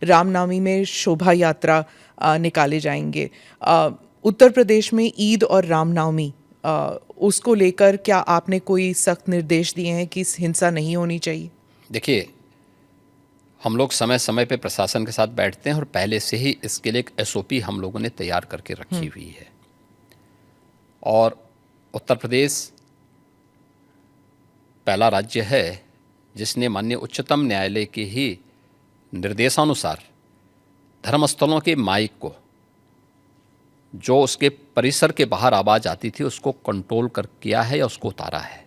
रामनवमी में शोभा यात्रा निकाले जाएंगे। उत्तर प्रदेश में ईद और रामनवमी उसको लेकर क्या आपने कोई सख्त निर्देश दिए हैं कि हिंसा नहीं होनी चाहिए? देखिए, हम लोग समय समय पे प्रशासन के साथ बैठते हैं और पहले से ही इसके लिए एक एसओपी हम लोगों ने तैयार करके रखी हुई है। और उत्तर प्रदेश पहला राज्य है जिसने माननीय उच्चतम न्यायालय के ही निर्देशानुसार धर्मस्थलों के माइक को, जो उसके परिसर के बाहर आवाज़ आती थी, उसको कंट्रोल कर किया है या उसको उतारा है,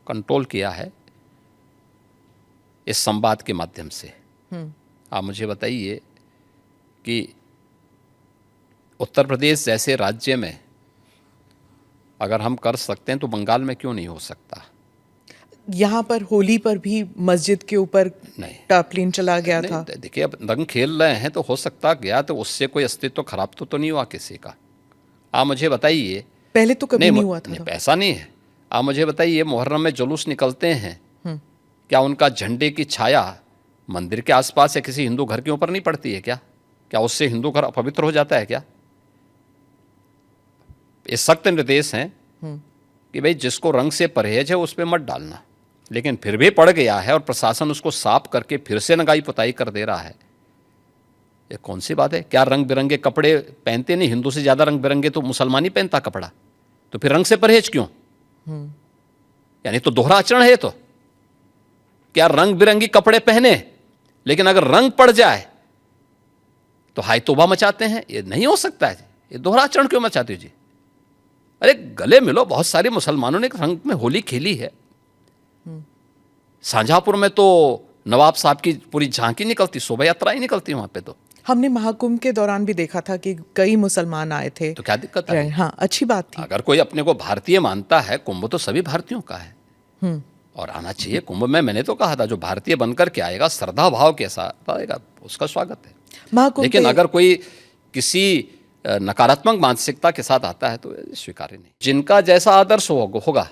कंट्रोल किया है इस संवाद के माध्यम से। आप मुझे बताइए कि उत्तर प्रदेश जैसे राज्य में अगर हम कर सकते हैं तो बंगाल में क्यों नहीं हो सकता? यहाँ पर होली पर भी मस्जिद के ऊपर नहीं, टार्पलिन चला गया था। देखिए, अब रंग खेल रहे हैं तो हो सकता गया, तो उससे कोई अस्तित्व खराब तो नहीं हुआ किसी का? आप मुझे बताइए। पहले तो कभी नहीं हुआ था। नहीं, ऐसा नहीं है। आप मुझे बताइए, मुहर्रम में जुलूस निकलते हैं, क्या उनका झंडे की छाया मंदिर के आसपास या किसी हिंदू घर के ऊपर नहीं पड़ती है क्या? क्या उससे हिंदू घर अपवित्र हो जाता है क्या? ये सख्त निर्देश हैं कि भाई जिसको रंग से परहेज है उस पर मत डालना, लेकिन फिर भी पड़ गया है और प्रशासन उसको साफ करके फिर से नगाई पुताई कर दे रहा है। ये कौन सी बात है? क्या रंग बिरंगे कपड़े पहनते नहीं? हिंदू से ज़्यादा रंग बिरंगे तो मुसलमान ही पहनता कपड़ा, तो फिर रंग से परहेज क्यों? यानी तो दोहरा आचरण है। तो क्या रंग बिरंगी कपड़े पहने, लेकिन अगर रंग पड़ जाए तो हाय तौबा मचाते हैं? ये नहीं हो सकता है। ये दोहरा आचरण क्यों मचाते हो जी? अरे गले मिलो। बहुत सारे मुसलमानों ने रंग में होली खेली है। शाहजहांपुर में तो नवाब साहब की पूरी झांकी निकलती, शोभा यात्रा ही निकलती वहां पे। तो हमने महाकुंभ के दौरान भी देखा था कि कई मुसलमान आए थे। तो क्या दिक्कत है? हाँ, अच्छी बात थी। अगर कोई अपने को भारतीय मानता है, कुंभ तो सभी भारतीयों का है और आना चाहिए कुंभ में। मैंने तो कहा था जो भारतीय बनकर के आएगा, श्रद्धा भाव के साथ आएगा, उसका स्वागत है। लेकिन अगर कोई किसी नकारात्मक मानसिकता के साथ आता है तो स्वीकार्य नहीं। जिनका जैसा आदर्श होगा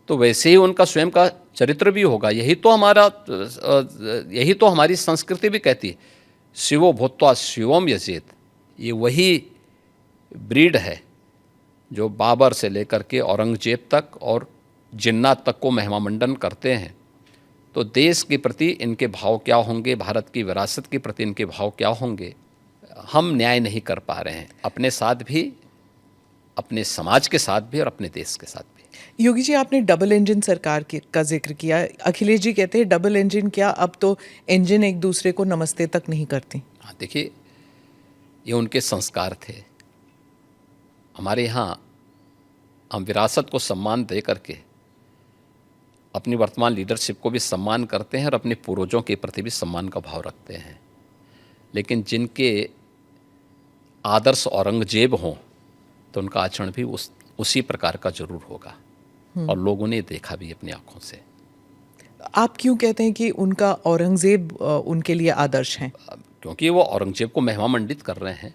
तो वैसे ही उनका स्वयं का चरित्र भी होगा। यही तो हमारी संस्कृति भी कहती है, शिवो भूत्वा शिवम यजेत। ये वही ब्रीड है जो बाबर से लेकर के औरंगजेब तक और जिन्ना तक को महिमामंडन करते हैं। तो देश के प्रति इनके भाव क्या होंगे, भारत की विरासत के प्रति इनके भाव क्या होंगे, हम न्याय नहीं कर पा रहे हैं, अपने साथ भी, अपने समाज के साथ भी और अपने देश के साथ भी। योगी जी, आपने डबल इंजन सरकार का जिक्र किया। अखिलेश जी कहते हैं डबल इंजन क्या, अब तो इंजन एक दूसरे को नमस्ते तक नहीं करते। हाँ, देखिए, ये उनके संस्कार थे। हमारे यहाँ हम विरासत को सम्मान दे करके अपनी वर्तमान लीडरशिप को भी सम्मान करते हैं और अपने पूर्वजों के प्रति भी सम्मान का भाव रखते हैं। लेकिन जिनके आदर्श औरंगजेब हों तो उनका आचरण भी उसी प्रकार का जरूर होगा और लोगों ने देखा भी अपनी आंखों से। आप क्यों कहते हैं कि उनका औरंगजेब उनके लिए आदर्श हैं? क्योंकि वो औरंगजेब को महिमामंडित कर रहे हैं।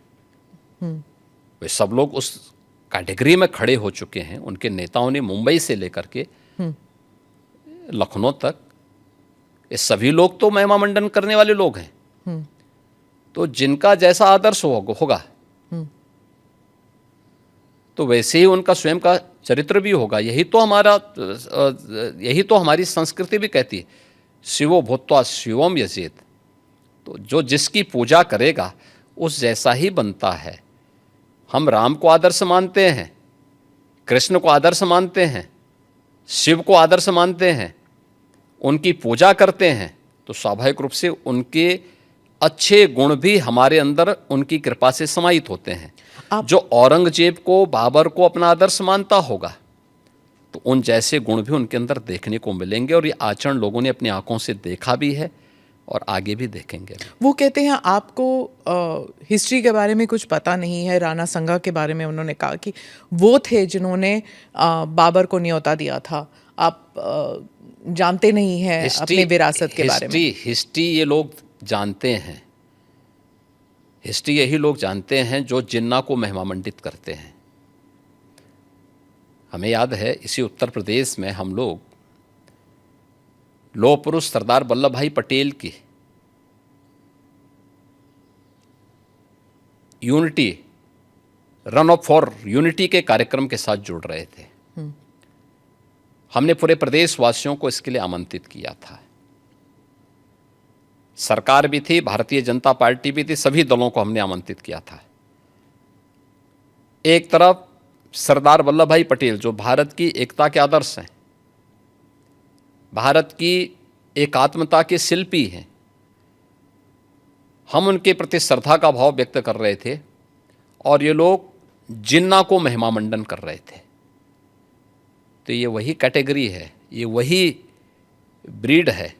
वे सब लोग उस कैटेगरी में खड़े हो चुके हैं। उनके नेताओं ने मुंबई से लेकर के लखनऊ तक, ये सभी लोग तो महिमामंडन करने वाले लोग हैं। तो जिनका जैसा आदर्श होगा तो वैसे ही उनका स्वयं का चरित्र भी होगा। यही तो हमारी संस्कृति भी कहती है, शिवो भूत्वा शिवम यजेत। तो जो जिसकी पूजा करेगा उस जैसा ही बनता है। हम राम को आदर्श मानते हैं, कृष्ण को आदर्श मानते हैं, शिव को आदर्श मानते हैं, उनकी पूजा करते हैं, तो स्वाभाविक रूप से उनके अच्छे गुण भी हमारे अंदर उनकी कृपा से समाहित होते हैं। जो औरंगजेब को, बाबर को अपना आदर्श मानता होगा तो उन जैसे गुण भी उनके अंदर देखने को मिलेंगे और ये आचरण लोगों ने अपनी आंखों से देखा भी है और आगे भी देखेंगे। वो कहते हैं आपको हिस्ट्री के बारे में कुछ पता नहीं है। राणा संगा के बारे में उन्होंने कहा कि वो थे जिन्होंने बाबर को न्योता दिया था। आप जानते नहीं हैं अपने विरासत के बारे में। हिस्ट्री ये लोग जानते हैं। हिस्ट्री यही लोग जानते हैं जो जिन्ना को महिमामंडित करते हैं। हमें याद है, इसी उत्तर प्रदेश में हम लोग लौह पुरुष सरदार वल्लभ भाई पटेल की unity, run up for unity के कार्यक्रम के साथ जुड़ रहे थे। हमने पूरे प्रदेशवासियों को इसके लिए आमंत्रित किया था। सरकार भी थी, भारतीय जनता पार्टी भी थी, सभी दलों को हमने आमंत्रित किया था। एक तरफ सरदार वल्लभ भाई पटेल जो भारत की एकता के आदर्श हैं, भारत की एकात्मता के शिल्पी हैं, हम उनके प्रति श्रद्धा का भाव व्यक्त कर रहे थे और ये लोग जिन्ना को महिमा मंडन कर रहे थे। तो ये वही कैटेगरी है, ये वही ब्रीड है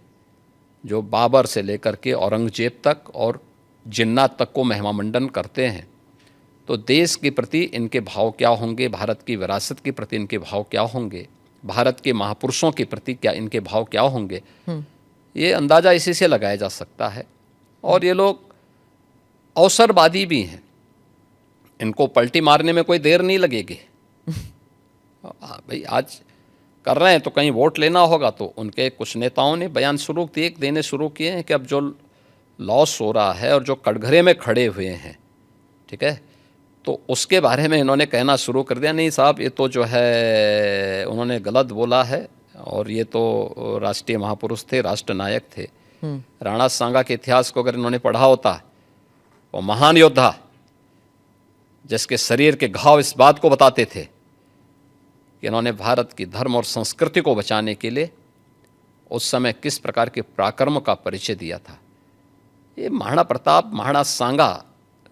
जो बाबर से लेकर के औरंगजेब तक और जिन्ना तक को महिमा मंडन करते हैं। तो देश के प्रति इनके भाव क्या होंगे, भारत की विरासत के प्रति इनके भाव क्या होंगे, भारत के महापुरुषों के प्रति क्या इनके भाव क्या होंगे, ये अंदाज़ा इसी से लगाया जा सकता है। और ये लोग अवसरवादी भी हैं, इनको पलटी मारने में कोई देर नहीं लगेगी। भाई आज कर रहे हैं तो कहीं वोट लेना होगा, तो उनके कुछ नेताओं ने बयान देने शुरू किए हैं कि अब जो लॉस हो रहा है और जो कटघरे में खड़े हुए हैं, ठीक है, तो उसके बारे में इन्होंने कहना शुरू कर दिया, नहीं साहब ये तो जो है उन्होंने गलत बोला है और ये तो राष्ट्रीय महापुरुष थे, राष्ट्र नायक थे। राणा सांगा के इतिहास को अगर इन्होंने पढ़ा होता, वो महान योद्धा जिसके शरीर के घाव इस बात को बताते थे कि इन्होंने भारत की धर्म और संस्कृति को बचाने के लिए उस समय किस प्रकार के पराक्रम का परिचय दिया था। ये महाराणा प्रताप, महाराणा सांगा,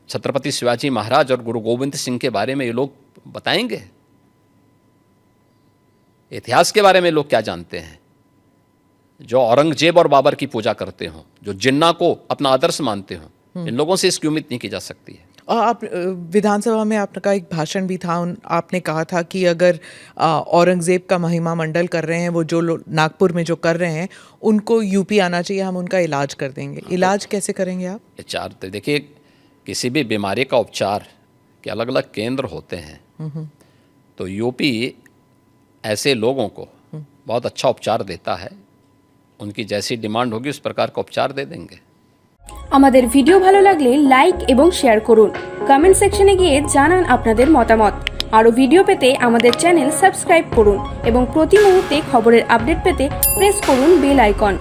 छत्रपति शिवाजी महाराज और गुरु गोविंद सिंह के बारे में ये लोग बताएंगे? इतिहास के बारे में लोग क्या जानते हैं? जो औरंगजेब और बाबर की पूजा करते हों, जो जिन्ना को अपना आदर्श मानते हों, इन लोगों से इसकी उम्मीद नहीं की जा सकती है। और आप विधानसभा में आपका एक भाषण भी था, आपने कहा था कि अगर औरंगजेब का महिमा मंडल कर रहे हैं, वो जो नागपुर में जो कर रहे हैं, उनको यूपी आना चाहिए, हम उनका इलाज कर देंगे। इलाज कैसे करेंगे आप? उपचार तो देखिए, किसी भी बीमारी का उपचार के अलग अलग केंद्र होते हैं, तो यूपी ऐसे लोगों को बहुत अच्छा उपचार देता है। उनकी जैसी डिमांड होगी उस प्रकार का उपचार दे देंगे। আমাদের ভিডিও ভালো লাগলে লাইক এবং শেয়ার করুন, কমেন্ট সেকশনে গিয়ে জানান আপনাদের মতামত। আরো ভিডিও পেতে আমাদের চ্যানেল সাবস্ক্রাইব করুন এবং প্রতি মুহূর্তে খবরের আপডেট পেতে প্রেস করুন বেল আইকন।